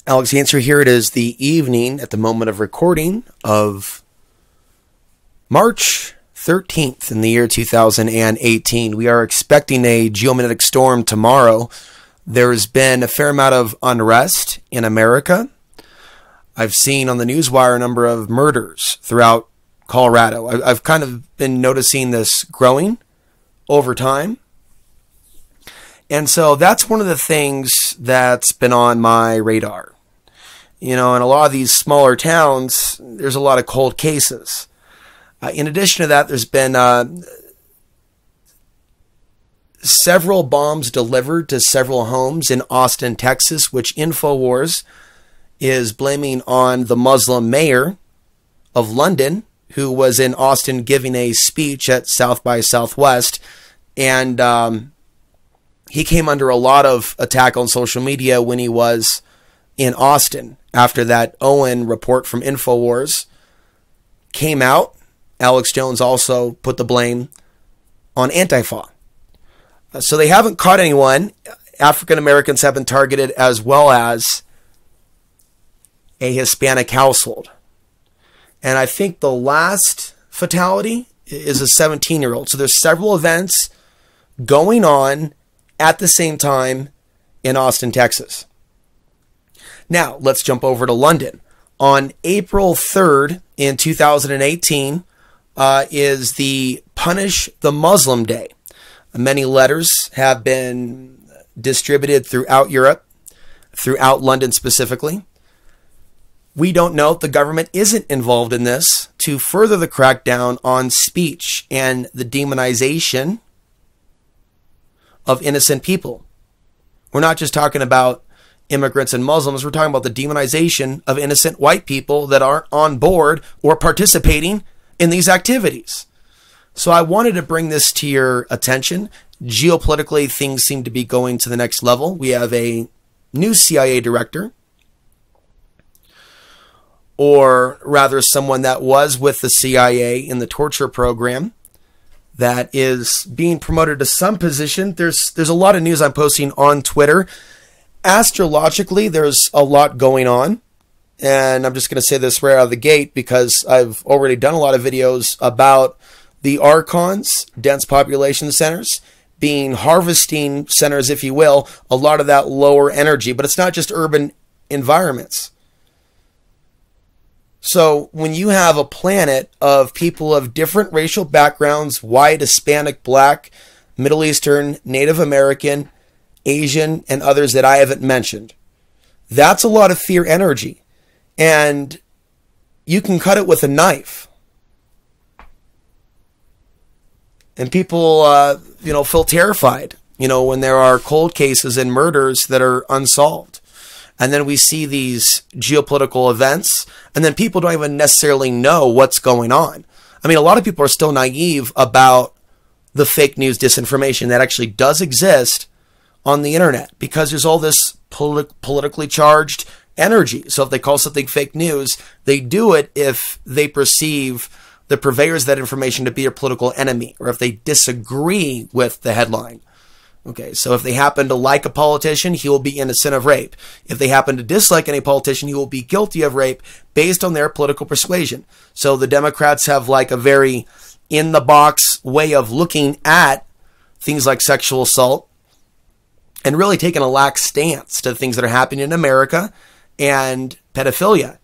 Alex Ansary here. It is the evening at the moment of recording of March 13th in the year 2018. We are expecting a geomagnetic storm tomorrow. There's been a fair amount of unrest in America. I've seen on the newswire a number of murders throughout Colorado. I've kind of been noticing this growing over time. And so that's one of the things that's been on my radar. You know, in a lot of these smaller towns, there's a lot of cold cases. In addition to that, there's been several bombs delivered to several homes in Austin, Texas, which InfoWars is blaming on the Muslim mayor of London, who was in Austin giving a speech at South by Southwest. And he came under a lot of attack on social media when he was in Austin. After that Owen report from InfoWars came out, Alex Jones also put the blame on Antifa. So they haven't caught anyone. African Americans have been targeted, as well as a Hispanic household. And I think the last fatality is a 17-year-old. So there's several events going on at the same time in Austin, Texas. Now, let's jump over to London. On April 3rd in 2018 is the Punish the Muslim Day. Many letters have been distributed throughout Europe, throughout London specifically. We don't know if the government isn't involved in this to further the crackdown on speech and the demonization of innocent people. We're not just talking about immigrants and Muslims. We're talking about the demonization of innocent white people that aren't on board or participating in these activities. So I wanted to bring this to your attention. Geopolitically, things seem to be going to the next level. We have a new CIA director, or rather someone that was with the CIA in the torture program, that is being promoted to some position. There's a lot of news I'm posting on Twitter. Astrologically, there's a lot going on. And I'm just going to say this right out of the gate because I've already done a lot of videos about the Archons, dense population centers, being harvesting centers, if you will, a lot of that lower energy. But it's not just urban environments. So when you have a planet of people of different racial backgrounds, white, Hispanic, black, Middle Eastern, Native American, Asian, and others that I haven't mentioned, that's a lot of fear energy. And you can cut it with a knife. And people, feel terrified, when there are cold cases and murders that are unsolved. And then we see these geopolitical events, and then people don't even necessarily know what's going on. I mean, a lot of people are still naive about the fake news disinformation that actually does exist on the internet, because there's all this politically charged energy. So if they call something fake news, they do it if they perceive the purveyors of that information to be a political enemy, or if they disagree with the headline. Okay, so if they happen to like a politician, he will be innocent of rape. If they happen to dislike any politician, he will be guilty of rape based on their political persuasion. So the Democrats have like a very in-the-box way of looking at things like sexual assault and really taking a lax stance to things that are happening in America and pedophilia.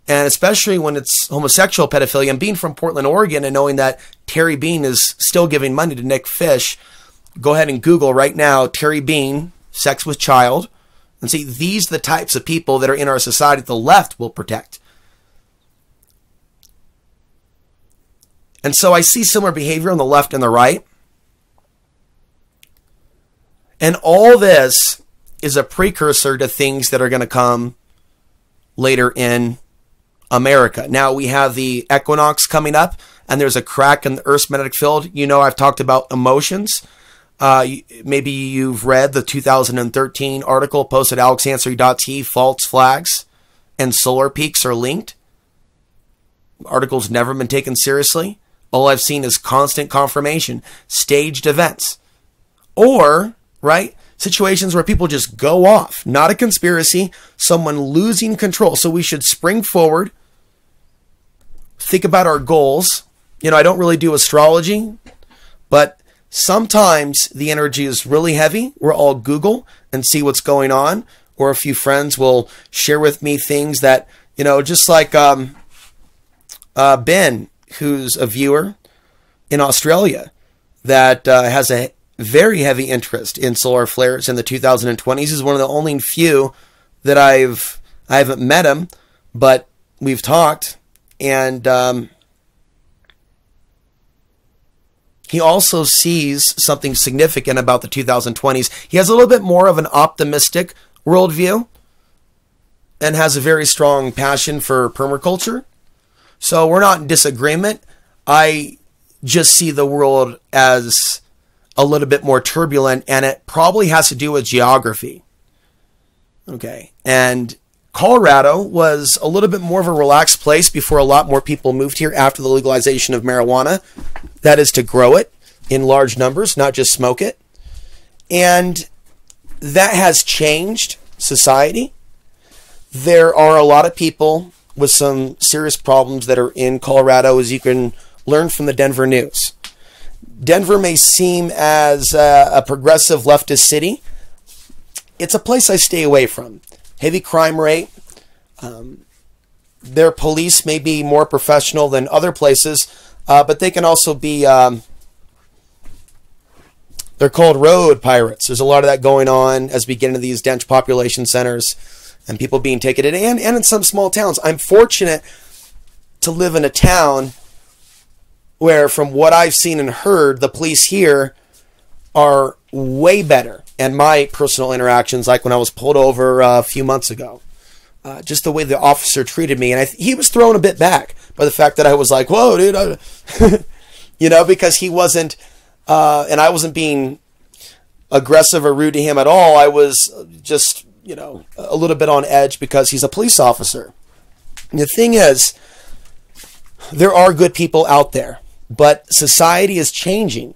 And especially when it's homosexual pedophilia. And being from Portland, Oregon, and knowing that Terry Bean is still giving money to Nick Fish, go ahead and Google right now, Terry Bean, sex with child, and see, these are the types of people that are in our society the left will protect. And so I see similar behavior on the left and the right. And all this is a precursor to things that are going to come later in America. Now we have the equinox coming up, and there's a crack in the Earth's magnetic field. I've talked about emotions. Maybe you've read the 2013 article posted at alexansary.tv, false flags and solar peaks are linked. Article's never been taken seriously. All I've seen is constant confirmation, staged events. Or, right, situations where people just go off. Not a conspiracy, someone losing control. So we should spring forward, think about our goals. You know, I don't really do astrology, but sometimes the energy is really heavy. We'll all Google and see what's going on, or a few friends will share with me things that, you know, just like Ben, who's a viewer in Australia that has a very heavy interest in solar flares in the 2020s. Is one of the only few that I haven't met him, but we've talked, and he also sees something significant about the 2020s. He has a little bit more of an optimistic worldview and has a very strong passion for permaculture. So we're not in disagreement. I just see the world as a little bit more turbulent, and it probably has to do with geography. Okay. And Colorado was a little bit more of a relaxed place before a lot more people moved here after the legalization of marijuana. That is to grow it in large numbers, not just smoke it. And that has changed society. There are a lot of people with some serious problems that are in Colorado, as you can learn from the Denver news. Denver may seem as a progressive leftist city. It's a place I stay away from. Heavy crime rate. Their police may be more professional than other places, but they can also be, they're called road pirates. There's a lot of that going on as we get into these dense population centers and people being ticketed, and in some small towns. I'm fortunate to live in a town where, from what I've seen and heard, the police here are way better. And my personal interactions, like when I was pulled over a few months ago, just the way the officer treated me. And he was thrown a bit back by the fact that I was like, whoa, dude. You know, because he wasn't, and I wasn't being aggressive or rude to him at all. I was just, you know, a little bit on edge because he's a police officer. And the thing is, there are good people out there, but society is changing.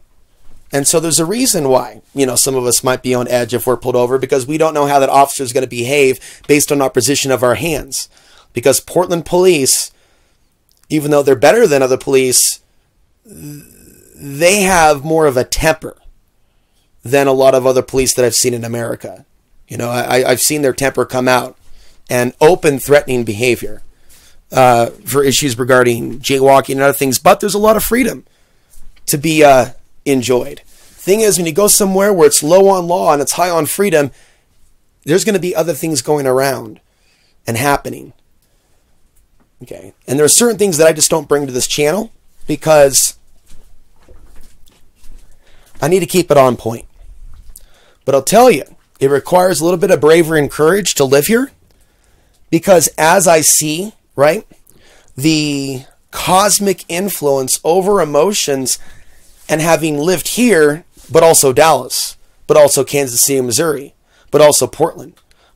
And so there's a reason why, you know, some of us might be on edge if we're pulled over, because we don't know how that officer is going to behave based on our position of our hands. Because Portland police, even though they're better than other police, they have more of a temper than a lot of other police that I've seen in America. You know, I've seen their temper come out, and open threatening behavior for issues regarding jaywalking and other things. But there's a lot of freedom to be enjoyed. Thing is, when you go somewhere where it's low on law and it's high on freedom, there's going to be other things going around and happening. Okay. And there are certain things that I just don't bring to this channel because I need to keep it on point. But I'll tell you, it requires a little bit of bravery and courage to live here, because as I see, right, the cosmic influence over emotions, and having lived here, but also Dallas, but also Kansas City, Missouri, but also Portland,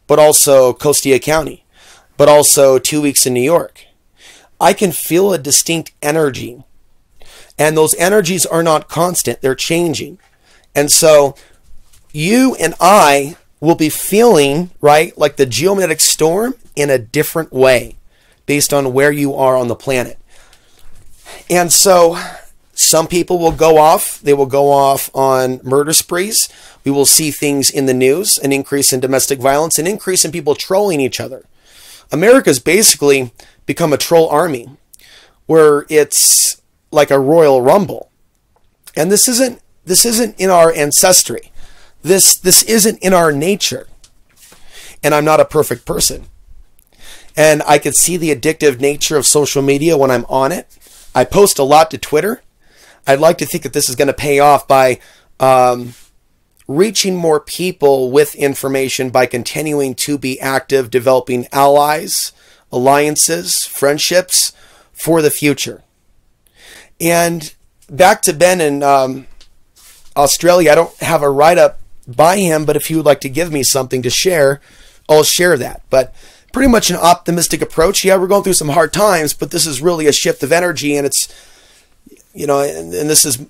but also Costilla County, but also 2 weeks in New York, I can feel a distinct energy. And those energies are not constant, they're changing. And so you and I will be feeling, right, like the geomagnetic storm in a different way based on where you are on the planet. And so some people will go off. They will go off on murder sprees. We will see things in the news, an increase in domestic violence, an increase in people trolling each other. America's basically become a troll army where it's like a royal rumble. And this isn't in our ancestry. This isn't in our nature. And I'm not a perfect person. And I could see the addictive nature of social media when I'm on it. I post a lot to Twitter. I'd like to think that this is going to pay off by reaching more people with information, by continuing to be active, developing allies, alliances, friendships for the future. And back to Ben in Australia, I don't have a write-up by him, but if you would like to give me something to share, I'll share that. But pretty much an optimistic approach. Yeah, we're going through some hard times, but this is really a shift of energy, and it's, you know, and this is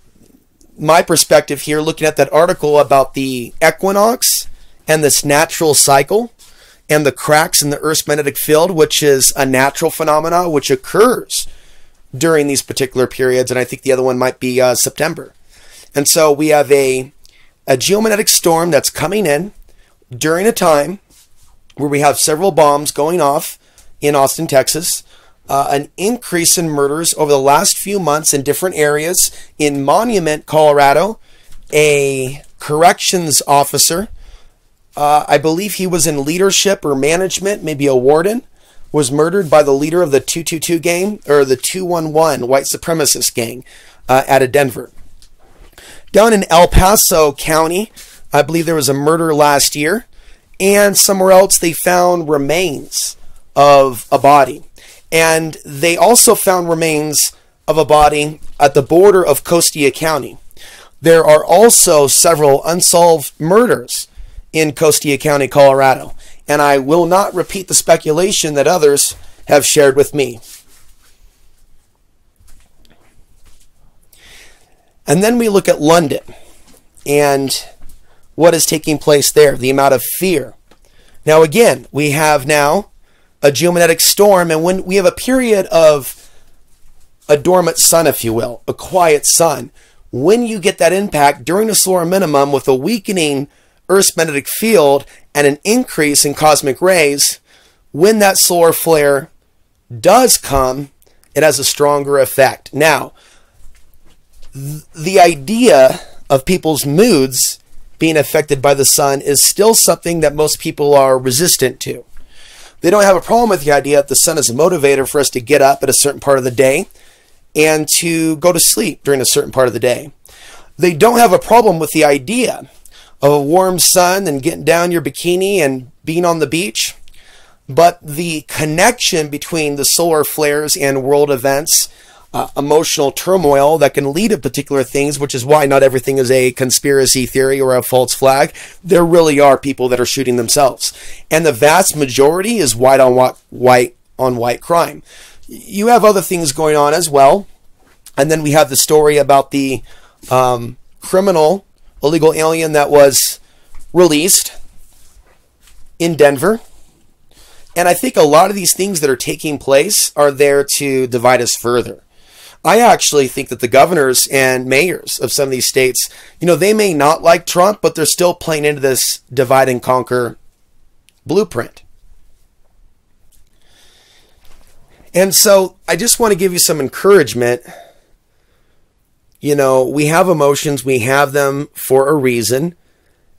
my perspective here, looking at that article about the equinox and this natural cycle and the cracks in the Earth's magnetic field, which is a natural phenomena which occurs during these particular periods. And I think the other one might be September. And so we have a geomagnetic storm that's coming in during a time where we have several bombs going off in Austin, Texas, an increase in murders over the last few months in different areas. In Monument, Colorado, a corrections officer, I believe he was in leadership or management, maybe a warden, was murdered by the leader of the 222 gang, or the 211 white supremacist gang out of Denver. Down in El Paso County, I believe there was a murder last year, and somewhere else they found remains of a body. And they also found remains of a body at the border of Costilla County. There are also several unsolved murders in Costilla County, Colorado. And I will not repeat the speculation that others have shared with me. And then we look at London and what is taking place there, the amount of fear. Now again, we have now a geomagnetic storm, and when we have a period of a dormant sun, if you will, a quiet sun, when you get that impact during a solar minimum with a weakening Earth's magnetic field and an increase in cosmic rays, when that solar flare does come, it has a stronger effect. Now, the idea of people's moods being affected by the sun is still something that most people are resistant to. They don't have a problem with the idea that the sun is a motivator for us to get up at a certain part of the day and to go to sleep during a certain part of the day. They don't have a problem with the idea of a warm sun and getting down your bikini and being on the beach. But the connection between the solar flares and world events, emotional turmoil that can lead to particular things, which is why not everything is a conspiracy theory or a false flag. There really are people that are shooting themselves. And the vast majority is white on white crime. You have other things going on as well. And then we have the story about the criminal illegal alien that was released in Denver. And I think a lot of these things that are taking place are there to divide us further. I actually think that the governors and mayors of some of these states, they may not like Trump, but they're still playing into this divide and conquer blueprint. And so I just want to give you some encouragement. We have emotions, we have them for a reason.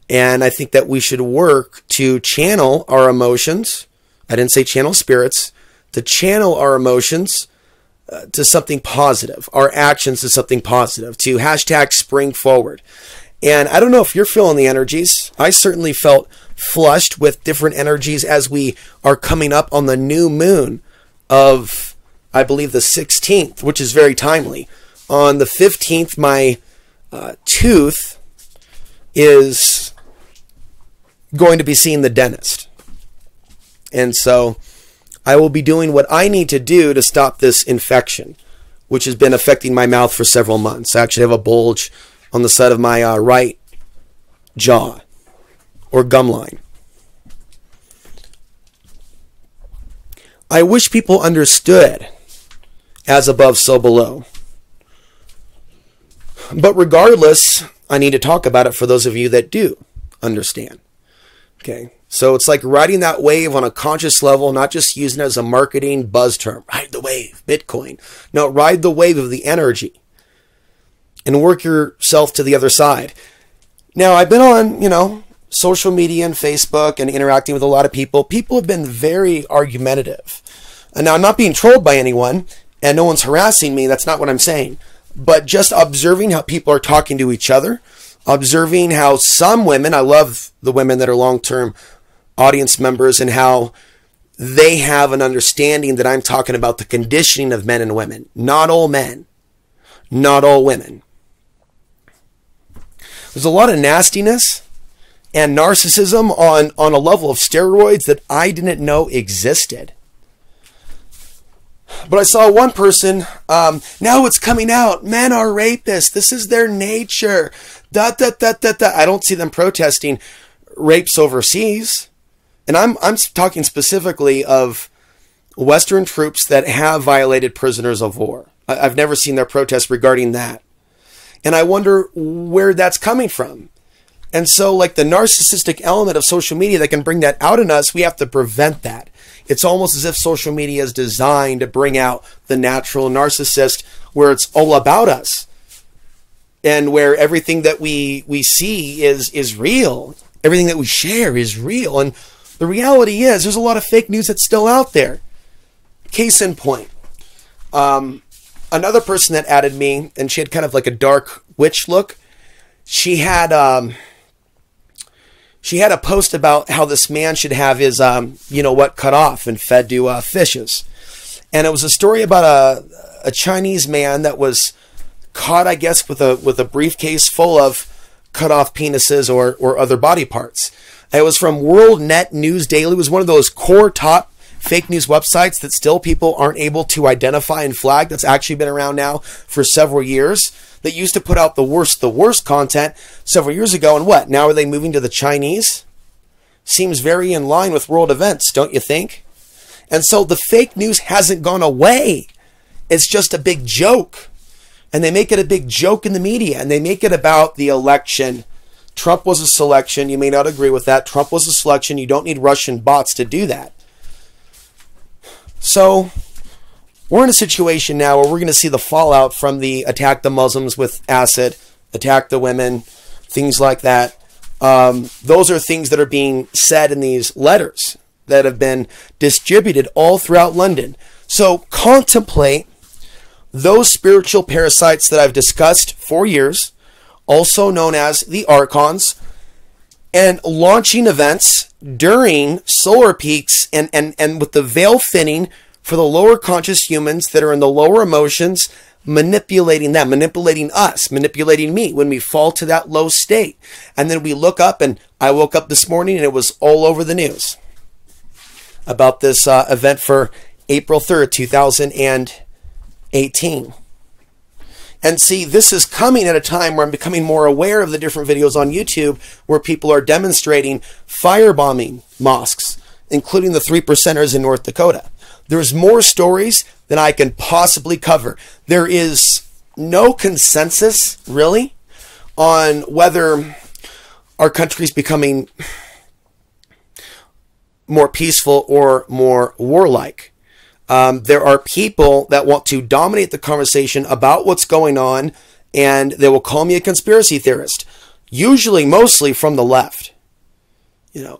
And I think that we should work to channel our emotions. I didn't say channel spirits, to channel our emotions to something positive, our actions to something positive, to hashtag spring forward. And I don't know if you're feeling the energies. I certainly felt flushed with different energies as we are coming up on the new moon of, I believe, the 16th, which is very timely. On the 15th, my tooth is going to be seeing the dentist. And so I will be doing what I need to do to stop this infection, which has been affecting my mouth for several months. I actually have a bulge on the side of my right jaw or gum line. I wish people understood as above, so below. But regardless, I need to talk about it for those of you that do understand. Okay, so it's like riding that wave on a conscious level, not just using it as a marketing buzz term. Ride the wave, Bitcoin. No, ride the wave of the energy and work yourself to the other side. Now, I've been on, social media and Facebook and interacting with a lot of people. People have been very argumentative. And now, I'm not being trolled by anyone, and no one's harassing me. That's not what I'm saying. But just observing how people are talking to each other, observing how some women, I love the women that are long-term audience members, and how they have an understanding that I'm talking about the conditioning of men and women. Not all men, not all women. There's a lot of nastiness and narcissism on a level of steroids that I didn't know existed. But I saw one person, now it's coming out, men are rapists, this is their nature, da da da da da. I don't see them protesting rapes overseas. And I'm talking specifically of Western troops that have violated prisoners of war. I've never seen their protests regarding that. And I wonder where that's coming from. And so, like, the narcissistic element of social media that can bring that out in us, we have to prevent that. It's almost as if social media is designed to bring out the natural narcissist, where it's all about us, and where everything that we see is real. Everything that we share is real. And the reality is, there's a lot of fake news that's still out there. Case in point, another person that added me, and she had kind of like a dark witch look. She had a post about how this man should have his, cut off and fed to fishes. And it was a story about a Chinese man that was caught, I guess, with a briefcase full of cut off penises or other body parts. It was from World Net News Daily. It was one of those core top fake news websites that still people aren't able to identify and flag. That's actually been around now for several years. That used to put out the worst content several years ago. And what? Now are they moving to the Chinese? Seems very in line with world events, don't you think? And so the fake news hasn't gone away. It's just a big joke. And they make it a big joke in the media. And they make it about the election. Trump was a selection. You may not agree with that. Trump was a selection. You don't need Russian bots to do that. So we're in a situation now where we're going to see the fallout from the attack the Muslims with acid, attack the women, things like that. Those are things that are being said in these letters that have been distributed all throughout London. So contemplate those spiritual parasites that I've discussed for years, also known as the archons, and launching events during solar peaks and with the veil thinning for the lower conscious humans that are in the lower emotions, manipulating them, manipulating us, manipulating me when we fall to that low state. And then we look up, and I woke up this morning and it was all over the news about this event for April 3rd, 2018. And see, this is coming at a time where I'm becoming more aware of the different videos on YouTube where people are demonstrating firebombing mosques, including the 3%ers in North Dakota. There's more stories than I can possibly cover. There is no consensus, really, on whether our country's becoming more peaceful or more warlike. There are people that want to dominate the conversation about what's going on, and they will call me a conspiracy theorist, usually mostly from the left. You know,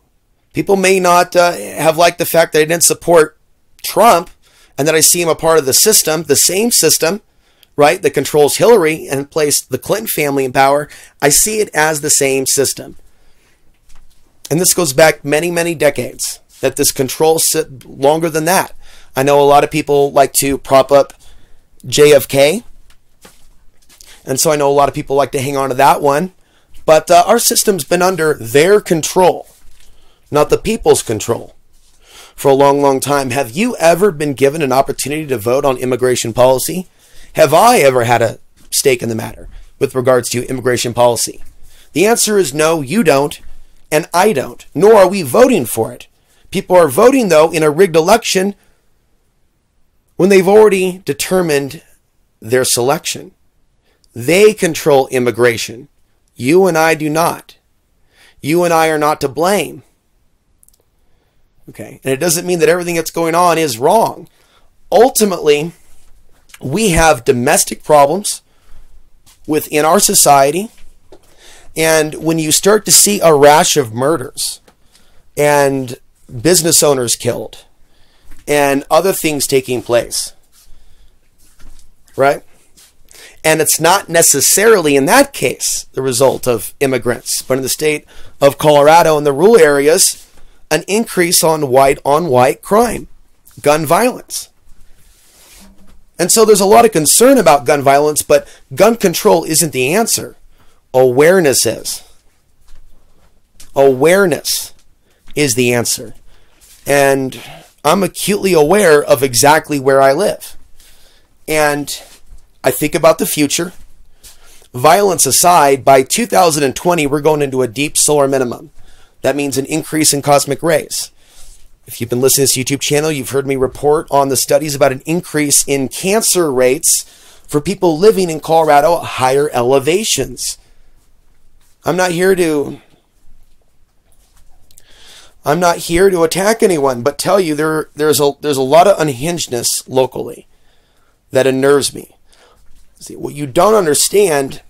people may not have liked the fact that I didn't support Trump and that I see him a part of the system, the same system, right, that controls Hillary and placed the Clinton family in power. I see it as the same system. And this goes back many, many decades, that this control longer than that. I know a lot of people like to prop up JFK. And so I know a lot of people like to hang on to that one. But our system's been under their control, not the people's control, for a long, long time. Have you ever been given an opportunity to vote on immigration policy? Have I ever had a stake in the matter with regards to immigration policy? The answer is no, you don't, and I don't, nor are we voting for it. People are voting, though, in a rigged election when they've already determined their selection. They control immigration. You and I do not. You and I are not to blame. Okay, and it doesn't mean that everything that's going on is wrong. Ultimately, we have domestic problems within our society. And when you start to see a rash of murders and business owners killed and other things taking place, right? And it's not necessarily in that case the result of immigrants, but in the state of Colorado and the rural areas, an increase on white crime, gun violence. And so there's a lot of concern about gun violence, but gun control isn't the answer. Awareness is. Awareness is the answer. And I'm acutely aware of exactly where I live. And I think about the future. Violence aside, by 2020, we're going into a deep solar minimum. That means an increase in cosmic rays. If you've been listening to this YouTube channel, you've heard me report on the studies about an increase in cancer rates for people living in Colorado at higher elevations. I'm not here to attack anyone, but tell you there's a lot of unhingedness locally that unnerves me. See, what you don't understand,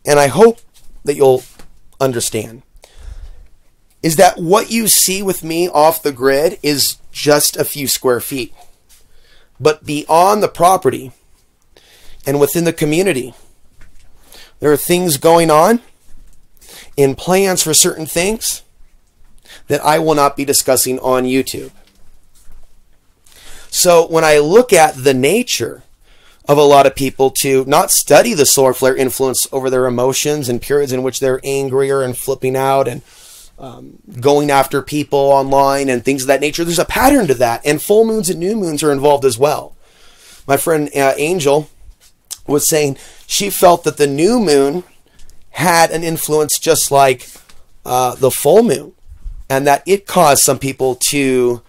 and I hope that you'll understand, is that what you see with me off the grid is just a few square feet. But beyond the property and within the community, there are things going on in plans for certain things that I will not be discussing on YouTube. So when I look at the nature of a lot of people to not study the solar flare influence over their emotions and periods in which they're angrier and flipping out and going after people online and things of that nature, there's a pattern to that. And full moons and new moons are involved as well. My friend Angel was saying she felt that the new moon had an influence just like the full moon, and that it caused some people to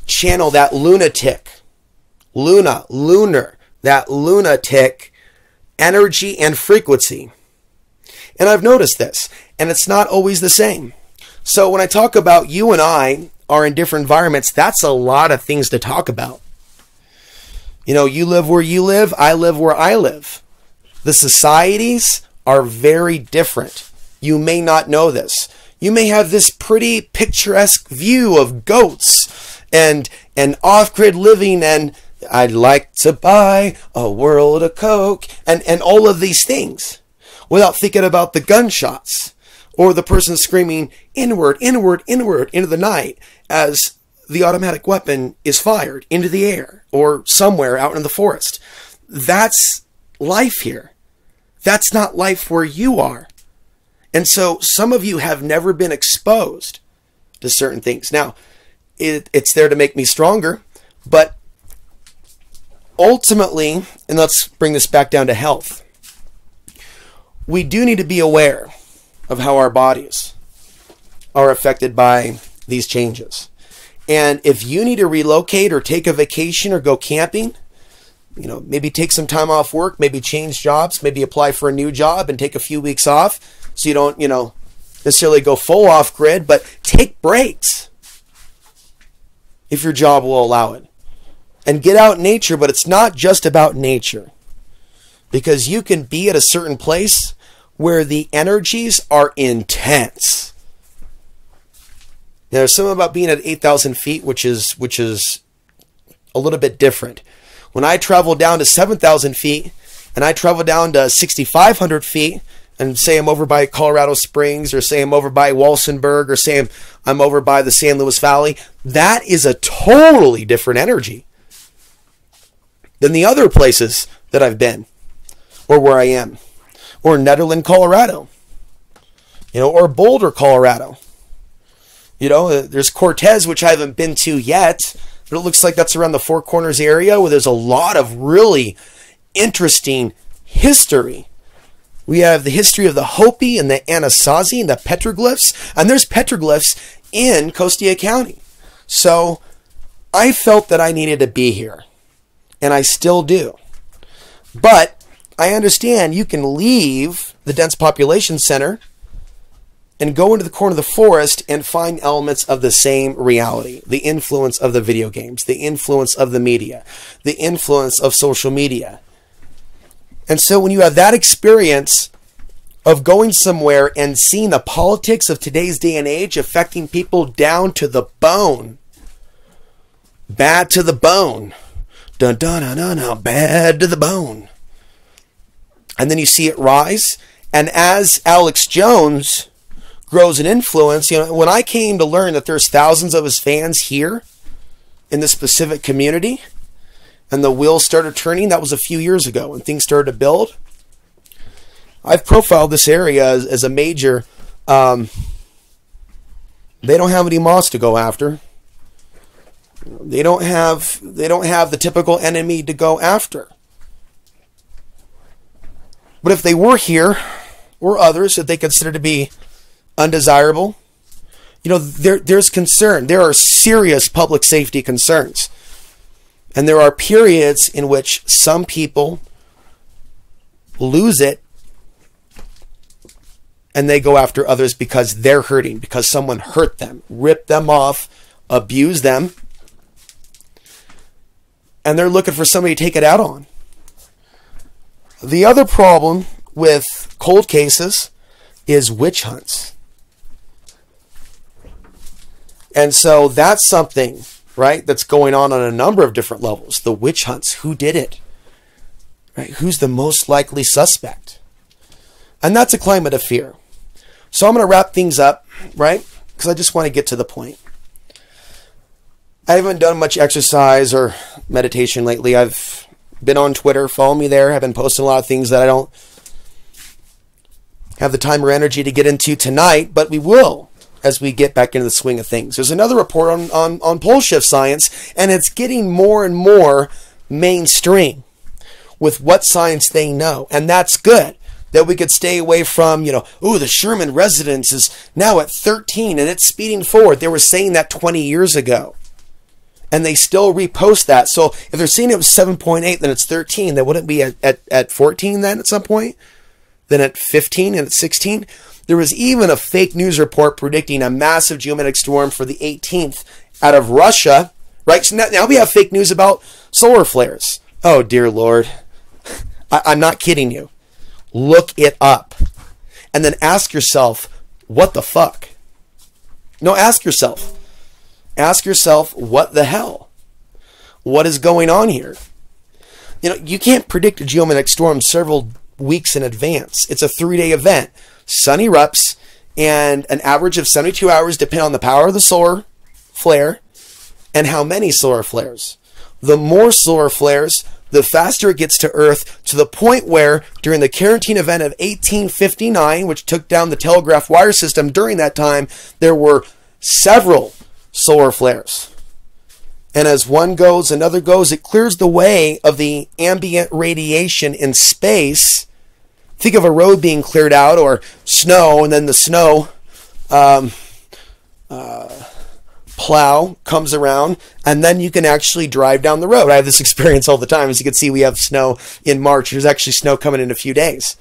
channel that that lunatic energy and frequency. And I've noticed this, and it's not always the same. So when I talk about you and I are in different environments, that's a lot of things to talk about. You know, you live where you live, I live where I live. The societies are very different. You may not know this. You may have this pretty picturesque view of goats and off-grid living, and I'd like to buy a world of Coke and all of these things without thinking about the gunshots or the person screaming inward, inward, inward into the night as the automatic weapon is fired into the air or somewhere out in the forest. That's life here. That's not life where you are. And so some of you have never been exposed to certain things. Now, it's there to make me stronger, but ultimately, and let's bring this back down to health, we do need to be aware of how our bodies are affected by these changes. And if you need to relocate or take a vacation or go camping, you know, maybe take some time off work, maybe change jobs, maybe apply for a new job and take a few weeks off so you don't, you know, necessarily go full off grid, but take breaks if your job will allow it. And get out in nature, but it's not just about nature. Because you can be at a certain place where the energies are intense. Now, there's something about being at 8,000 feet, which is a little bit different. When I travel down to 7,000 feet, and I travel down to 6,500 feet, and say I'm over by Colorado Springs, or say I'm over by Walsenburg, or say I'm over by the San Luis Valley, that is a totally different energy than the other places that I've been, or where I am, or Nederland, Colorado, you know, or Boulder, Colorado. You know, there's Cortez, which I haven't been to yet, but it looks like that's around the Four Corners area where there's a lot of really interesting history. We have the history of the Hopi and the Anasazi and the petroglyphs, and there's petroglyphs in Costilla County. So I felt that I needed to be here, and I still do. But I understand you can leave the dense population center and go into the corner of the forest and find elements of the same reality. The influence of the video games, the influence of the media, the influence of social media. And so when you have that experience of going somewhere and seeing the politics of today's day and age affecting people down to the bone, bad to the bone, dun dun dun dun dun, bad to the bone. And then you see it rise. And as Alex Jones grows in influence, you know, when I came to learn that there's thousands of his fans here in this specific community, and the wheels started turning, that was a few years ago when things started to build. I've profiled this area as a major They don't have any moss to go after. They don't have the typical enemy to go after. But if they were here, or others that they consider to be undesirable, there's concern. There are serious public safety concerns. And there are periods in which some people lose it and they go after others because they're hurting, because someone hurt them, ripped them off, abused them, and they're looking for somebody to take it out on. The other problem with cold cases is witch hunts. And so that's something, right, that's going on a number of different levels. The witch hunts, who did it? Right? Who's the most likely suspect? And that's a climate of fear. So I'm going to wrap things up, right? Because I just want to get to the point. I haven't done much exercise or meditation lately. I've been on Twitter. Follow me there. I've been posting a lot of things that I don't have the time or energy to get into tonight, but we will as we get back into the swing of things. There's another report on pole shift science, and it's getting more and more mainstream with what science they know. And that's good. That we could stay away from, the Sherman residence is now at 13 and it's speeding forward. They were saying that 20 years ago. And they still repost that. So if they're saying it was 7.8, then it's 13. Then wouldn't it be at 14 then at some point? Then at 15 and at 16? There was even a fake news report predicting a massive geomagnetic storm for the 18th out of Russia. Right? So now we have fake news about solar flares. Oh, dear Lord. I'm not kidding you. Look it up. And then ask yourself, what the fuck? No, ask yourself. Ask yourself, what the hell? What is going on here? You can't predict a geomagnetic storm several weeks in advance. It's a 3-day event. Sun erupts, and an average of 72 hours depend on the power of the solar flare and how many solar flares. The more solar flares, the faster it gets to Earth, to the point where during the Carantine event of 1859, which took down the telegraph wire system during that time, there were several solar flares. And as one goes, another goes. It clears the way of the ambient radiation in space. Think of a road being cleared out, or snow, and then the snow plow comes around, and then you can actually drive down the road. I have this experience all the time. As you can see, we have snow in March. There's actually snow coming in a few days.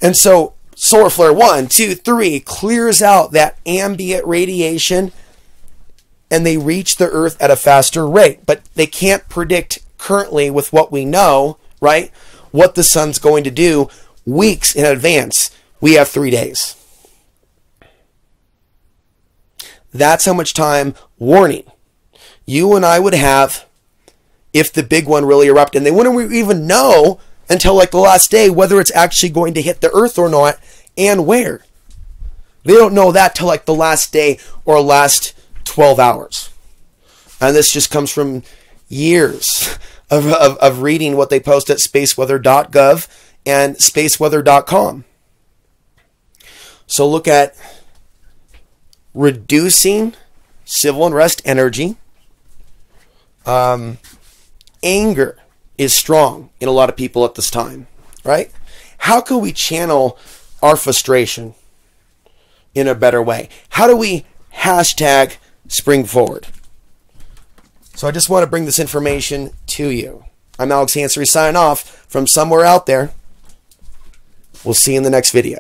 And so solar flare 1, 2, 3 clears out that ambient radiation, and they reach the Earth at a faster rate. But they can't predict currently, with what we know, right, what the sun's going to do weeks in advance. We have 3 days. That's how much time warning you and I would have if the big one really erupted. And they wouldn't even know until like the last day whether it's actually going to hit the Earth or not, and where. They don't know that till like the last day or last 12 hours. And this just comes from years of reading what they post at spaceweather.gov and spaceweather.com. So look at reducing civil unrest energy. Anger is strong in a lot of people at this time, right? How can we channel our frustration in a better way? How do we hashtag spring forward? So I just want to bring this information to you. I'm Alex Ansary signing off from somewhere out there. We'll see you in the next video.